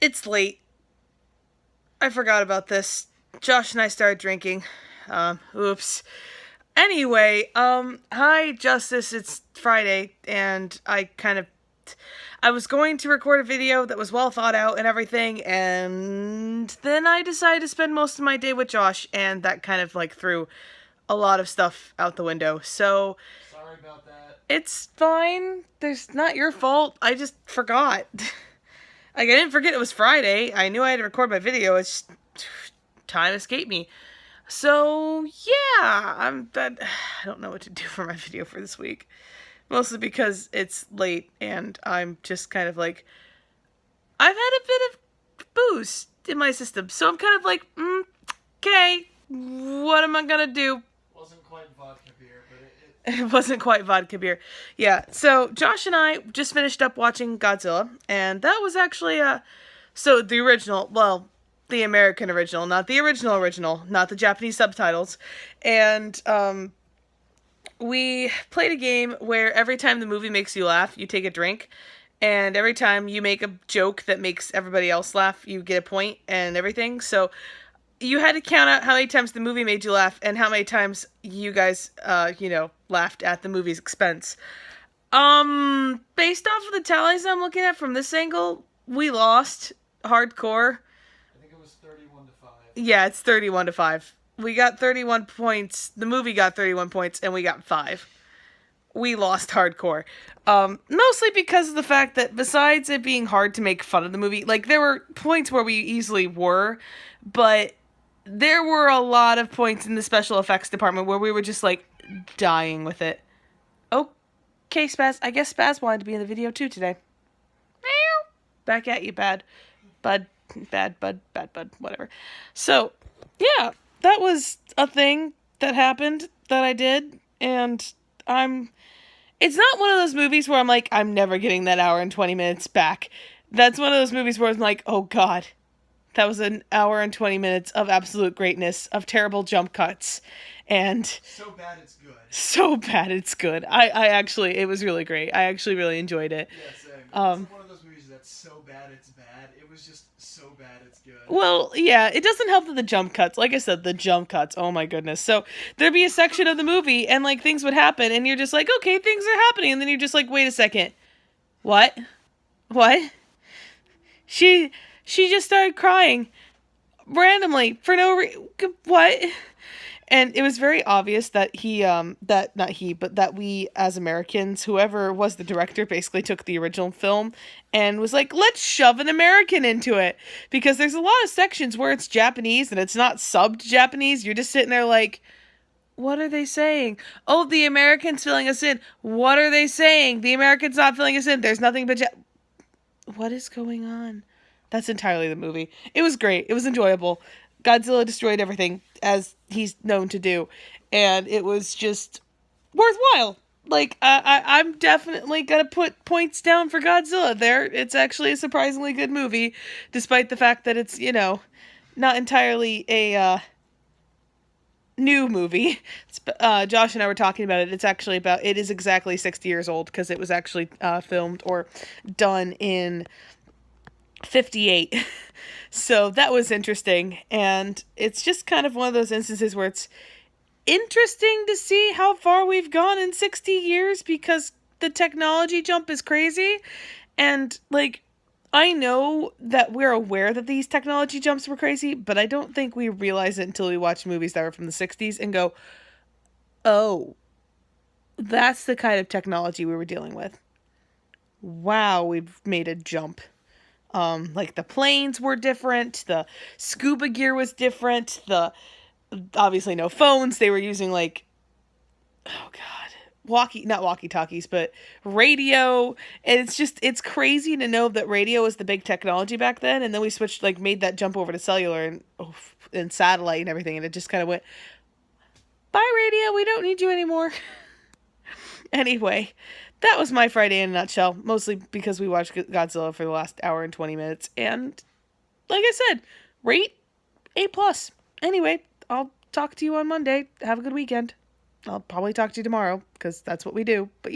It's late. I forgot about this. Josh and I started drinking. Oops. Anyway, hi, Justice. It's Friday, and I was going to record a video that was well thought out and everything, and then I decided to spend most of my day with Josh, and that kind of, threw a lot of stuff out the window. So, Sorry about that. it's fine. There's not your fault. I just forgot. I didn't forget it was Friday. I knew I had to record my video. It's just time escaped me. So yeah, I don't know what to do for my video for this week. Mostly because it's late and I'm just kind of like, I've had a bit of booze in my system, so I'm kind of like, okay, what am I gonna do? Wasn't quite vodka beer, but It wasn't quite vodka beer. Yeah, so Josh and I just finished up watching Godzilla, and that was actually, so the original, well, the American original, not the original, not the Japanese subtitles. And, we played a game where every time the movie makes you laugh, you take a drink. And every time you make a joke that makes everybody else laugh, you get a point and everything. So you had to count out how many times the movie made you laugh and how many times you guys, laughed at the movie's expense. Based off of the tallies I'm looking at from this angle, we lost hardcore. I think it was 31 to 5. Yeah, it's 31 to 5. We got 31 points. The movie got 31 points, and we got 5. We lost hardcore. Mostly because of the fact that besides it being hard to make fun of the movie, there were points where we easily were, but there were a lot of points in the special effects department where we were just, dying with it. Okay, Spaz. I guess Spaz wanted to be in the video, too, today. Meow. Back at you, bad. Bud. Bad, bud, whatever. So, yeah, that was a thing that happened that I did, and it's not one of those movies where I'm like, I'm never getting that hour and 20 minutes back. That's one of those movies where I'm like, oh god, that was an hour and 20 minutes of absolute greatness, of terrible jump cuts, and So bad it's good. so bad it's good. I actually, it was really great. I actually really enjoyed it. Yeah, same. It's one of those movies that's so bad it's bad. It was just so bad it's good. Well, yeah, it doesn't help that the jump cuts, like I said, the jump cuts, oh my goodness. So there'd be a section of the movie and things would happen and you're just like, okay, things are happening. And then you're just like, wait a second. What? What? She just started crying randomly for no reason. What? And it was very obvious that that we as Americans, whoever was the director, basically took the original film and was like, let's shove an American into it. Because there's a lot of sections where it's Japanese and it's not subbed Japanese. You're just sitting there like, what are they saying? Oh, the American's filling us in. What are they saying? The American's not filling us in. There's nothing but what is going on? That's entirely the movie. It was great. It was enjoyable. Godzilla destroyed everything, as he's known to do. And it was just worthwhile. I'm definitely gonna put points down for Godzilla there. It's actually a surprisingly good movie, despite the fact that it's, not entirely a, new movie. Josh and I were talking about it. It is exactly 60 years old, because it was actually, filmed or done in 58. So that was interesting, and it's just kind of one of those instances where it's interesting to see how far we've gone in 60 years, because the technology jump is crazy, and I know that we're aware that these technology jumps were crazy, but I don't think we realize it until we watch movies that were from the 60s and go, oh, that's the kind of technology we were dealing with. Wow, we've made a jump. The planes were different, the scuba gear was different, obviously no phones, they were using oh god, not walkie-talkies, but radio, and it's crazy to know that radio was the big technology back then, and then we switched, made that jump over to cellular and satellite and everything, and it just kind of went, bye radio, we don't need you anymore. Anyway, that was my Friday in a nutshell, mostly because we watched Godzilla for the last hour and 20 minutes, and like I said, rate A+. Anyway, I'll talk to you on Monday. Have a good weekend. I'll probably talk to you tomorrow, because that's what we do, but